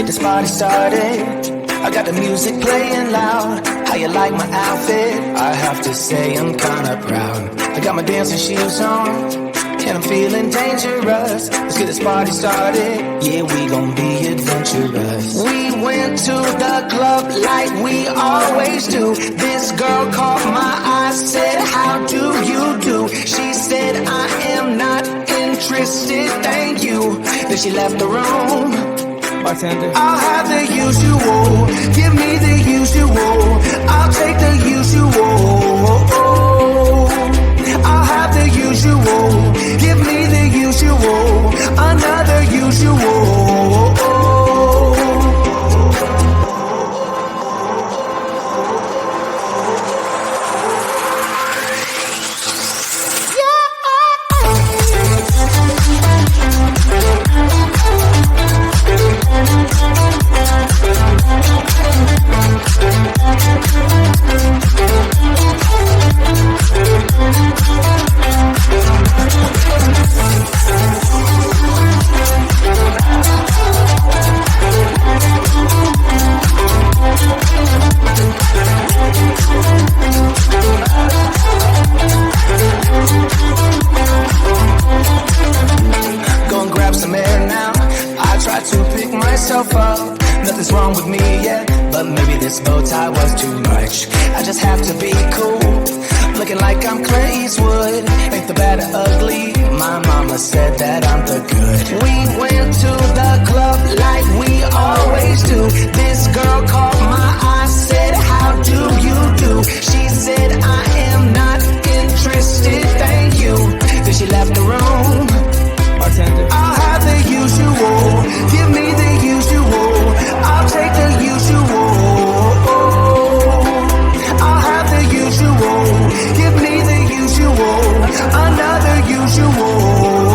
get this party started. I got the music playing loud. How you like my outfit? I have to say I'm kinda proud. I got my dancing shoes on, and I'm feeling dangerous. Let's get this party started. Yeah, we gon' be adventurous. We went to the club like we always do. This girl caught my eye, said, how do you do? She said, I am not interested, thank you. Then she left the room. Bartender, I'll have the usual. Give me the usual. I'll take the usual. I'll have the usual. Give me the usual. Another usual. Nothing's wrong with me yet, but maybe this bow tie was too much. I just have to be cool, looking like I'm Clint Eastwood. Ain't the bad or ugly, my mama said that I'm the good. We went to the club like we always do. This girl caught my eye, said, how do you do? She said, I am not interested, thank you. Then she left the room. Bartender, I'll have the usual. Give me the usual. I'll take the usual. I'll have the usual. Give me the usual. Another usual.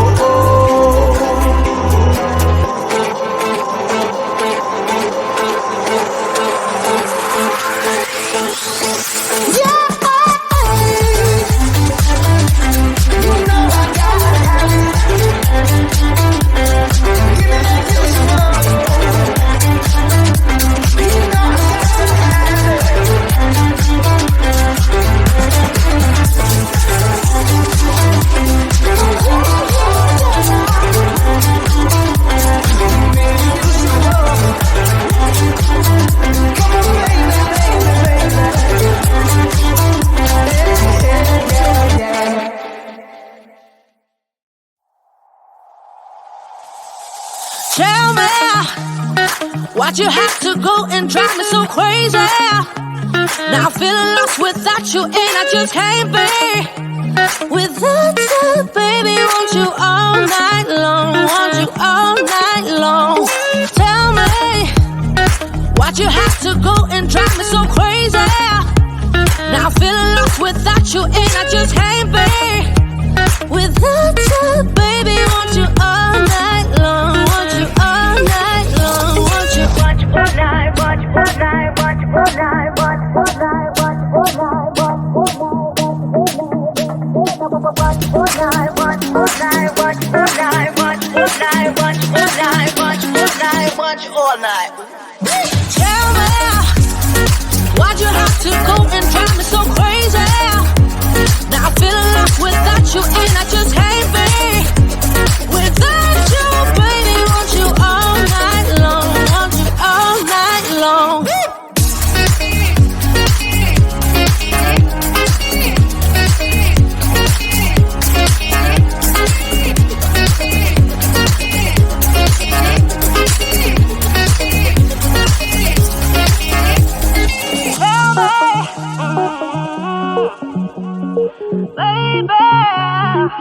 Tell me why'd you have to go and drive me so crazy? Now I'm feeling lost without you and I just can't be without you, baby. Want you all night long, want you all night long. Tell me why'd you have to go and drive me so crazy? Now I'm feeling lost without you and I just can't be without you, baby. Want you all night long, want you all night long, want you watch all night, watch all night, watch all night, watch all night, watch all night, watch all night, watch all night, watch all night, watch all night, watch all night, watch all night, watch all night. Tell me why'd you have to go and drive me so crazy? Now I'm feeling lost without you and I just can't be without you, baby. Want you all night long, want you all night long. Baby,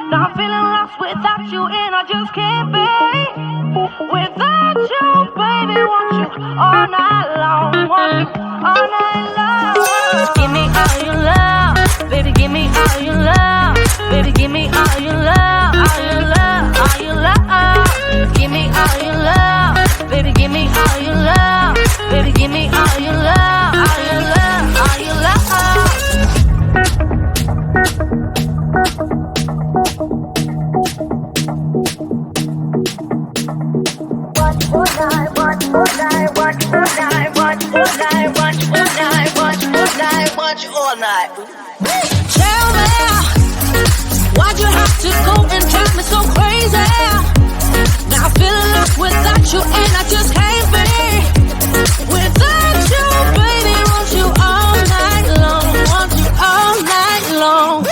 now I'm feeling lost without you and I just can't be without you, baby. Want you all night long, want you all night long. Give me all your love, baby, give me all your love, baby, give me all your love, all your love, all your love. Give me all your love, baby, give me all your love, baby, give me all your love, all your love, all your love. Watch all night, watch all night. Tell me, why'd you have to go and drive me so crazy? Now I'm feeling lost without you and I just can't be without you, baby. Want you all night long, want you all night long.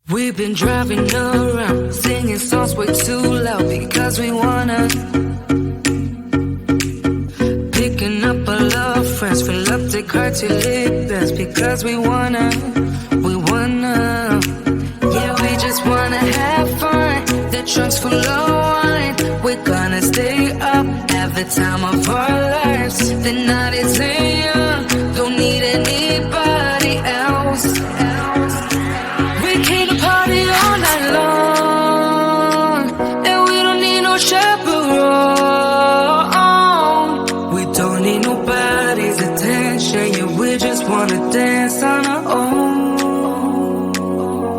We've been driving around, singing songs way too loud because we wanna. Picking up all our friends, fill up the car till it bends because we wanna. Yeah, we just wanna have fun. The trunk's full of wine. We're gonna stay up, have the time of our lives. The night is young, don't need anybody else. We came to party all night long, and we don't need no chaperone. We don't need nobody's attention, yeah, we just wanna dance on our own.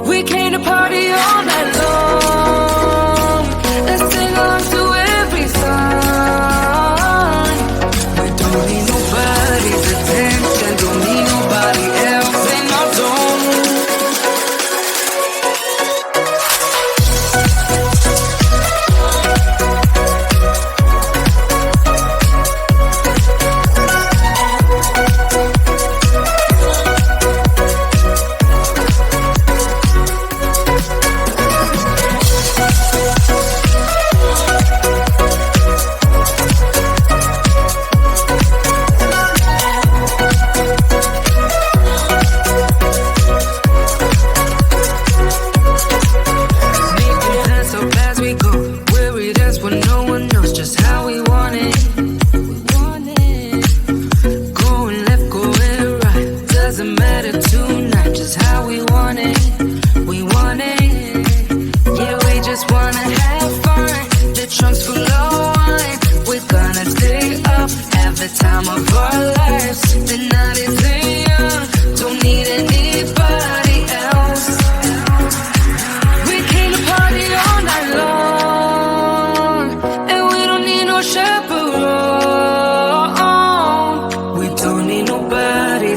We came to party all night long, and sing along to every song. We don't need nobody's attention, don't need nobody else in our zone.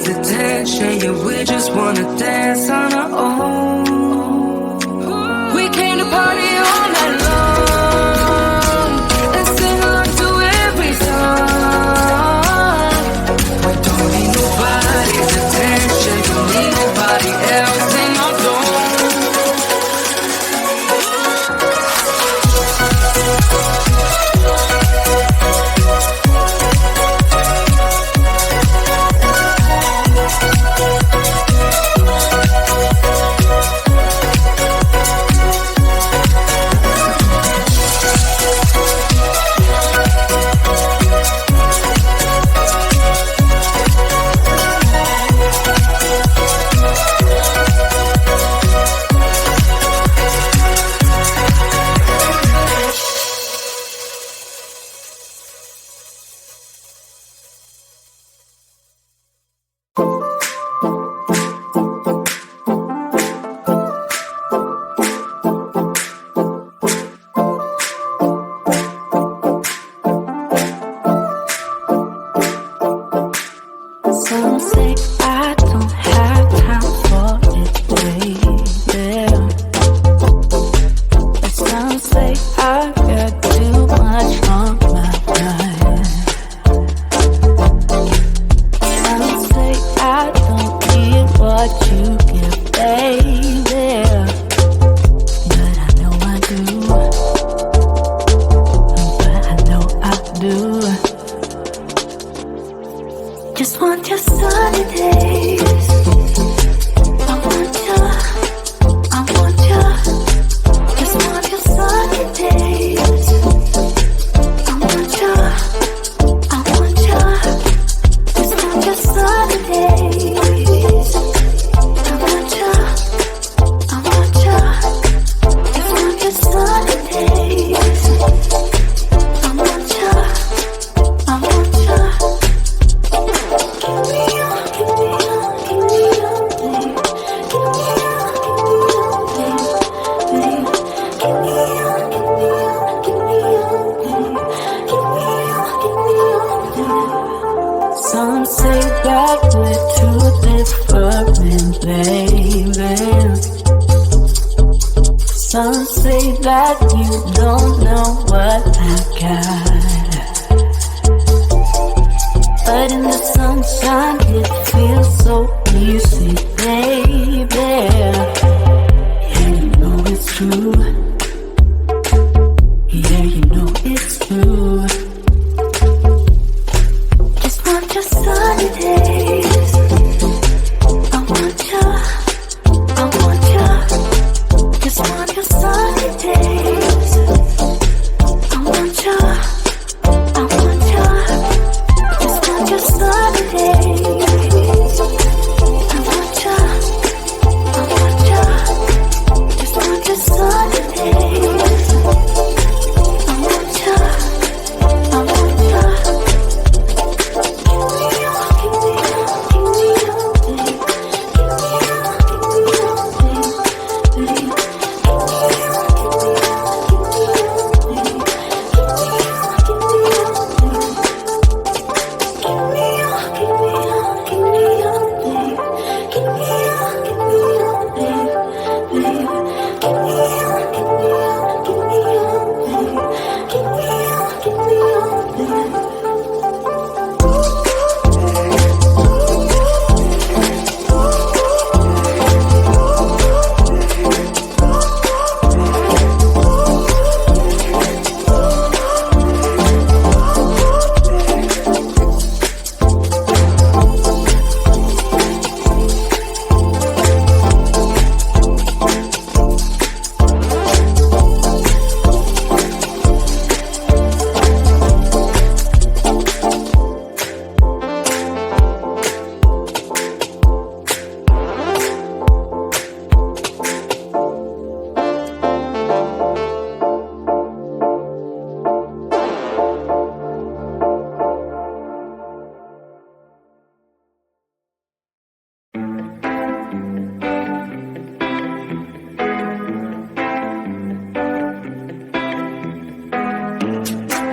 nobody's attention. Yeah, we just wanna dance on our own. We came to party all night long and sing along to every song. We don't need nobody's attention, don't need nobody else in our zone. Some say I don't have time for it, baby. And some say I got too much on my mind. Some say I don't get what you give, baby. But I know I do. But I know I do. Just want your sunny days. I want you. Just want your sunny days. I want you. Just want your sunny days. I want you. Just want your sunny days. I want you. Some say that we're too different, baby. Some say that you don't know what I got. But in the sunshine it feels so easy, baby. Yeah, you know it's true. Yeah, you know it's true. Just want your sunny days. I want you. Just want your sunny days. I want you. Just want your sunny days. I want you. Just want your sunny days. I want you.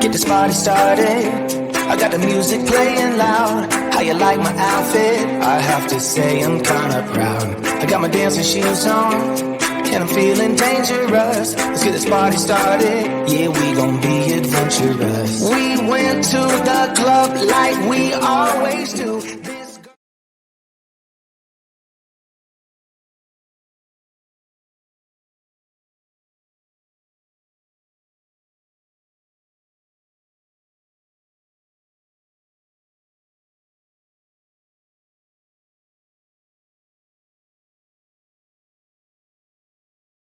Get this party started. I got the music playing loud. How you like my outfit? I have to say I'm kinda proud. I got my dancing shoes on, and I'm feeling dangerous. Let's get this party started. Yeah, we gon' be adventurous. We went to the club like we always do.